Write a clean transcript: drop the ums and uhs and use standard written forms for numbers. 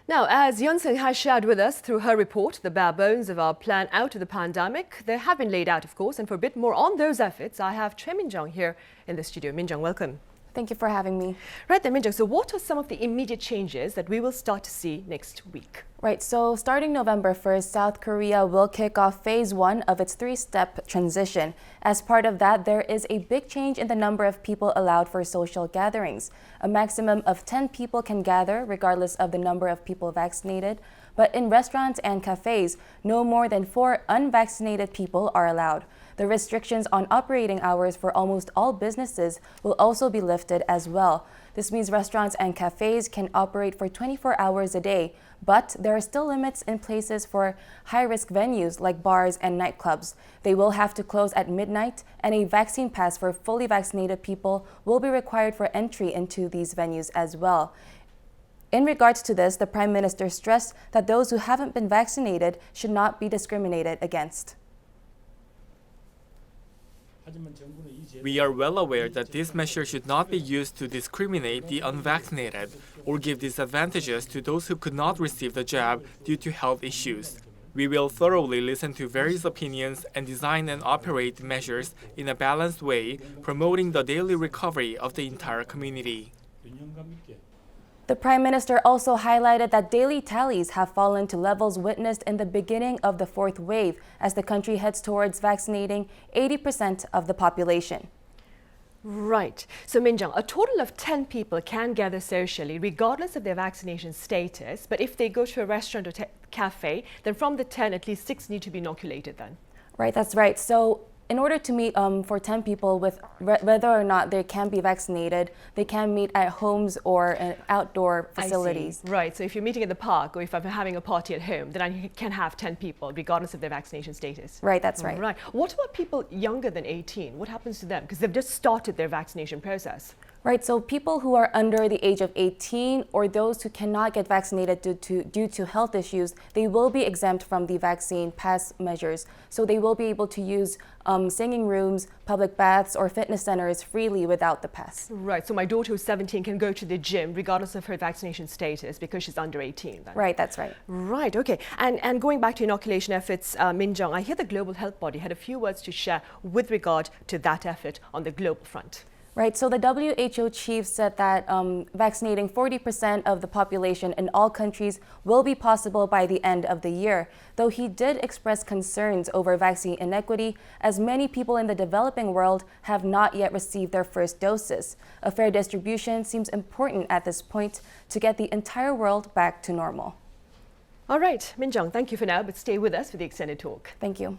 Now, as Yeon-seung has shared with us through her report, the bare bones of our plan out of the pandemic, they have been laid out, of course. And for a bit more on those efforts, I have Choi Min-jung here in the studio. Min-jung, welcome. Thank you for having me. Right then, Min-jung, so what are some of the immediate changes that we will start to see next week? Right, so starting November 1st, South Korea will kick off phase 1 of its 3-step transition. As part of that, there is a big change in the number of people allowed for social gatherings. A maximum of 10 people can gather, regardless of the number of people vaccinated. But in restaurants and cafes, no more than 4 unvaccinated people are allowed. The restrictions on operating hours for almost all businesses will also be lifted as well. This means restaurants and cafes can operate for 24 hours a day, but there are still limits in places for high-risk venues like bars and nightclubs. They will have to close at midnight, and a vaccine pass for fully vaccinated people will be required for entry into these venues as well. In regards to this, the Prime Minister stressed that those who haven't been vaccinated should not be discriminated against. We are well aware that this measure should not be used to discriminate the unvaccinated or give disadvantages to those who could not receive the jab due to health issues. We will thoroughly listen to various opinions and design and operate measures in a balanced way, promoting the daily recovery of the entire community. The Prime Minister also highlighted that daily tallies have fallen to levels witnessed in the beginning of the 4th wave as the country heads towards vaccinating 80% of the population. Right. So, Min-jung, a total of 10 people can gather socially regardless of their vaccination status. But if they go to a restaurant or cafe, then from the 10, at least 6 need to be inoculated then. Right, that's right. So in order to meet for 10 people, with whether or not they can be vaccinated, they can meet at homes or in outdoor facilities. Right, so if you're meeting at the park or if I'm having a party at home, then I can have 10 people regardless of their vaccination status. Right, that's right. Right. What about people younger than 18? What happens to them? Because they've just started their vaccination process. Right, so people who are under the age of 18 or those who cannot get vaccinated due to health issues, they will be exempt from the vaccine pass measures. So they will be able to use singing rooms, public baths, or fitness centers freely without the pass. Right, so my daughter who's 17 can go to the gym regardless of her vaccination status because she's under 18 then. Right, that's right. Right, okay. And going back to inoculation efforts, Min-jung, I hear the Global Health Body had a few words to share with regard to that effort on the global front. Right, so the WHO chief said that vaccinating 40% of the population in all countries will be possible by the end of the year, though he did express concerns over vaccine inequity, as many people in the developing world have not yet received their first doses. A fair distribution seems important at this point to get the entire world back to normal. All right, Min-jung, thank you for now, but stay with us for the extended talk. Thank you.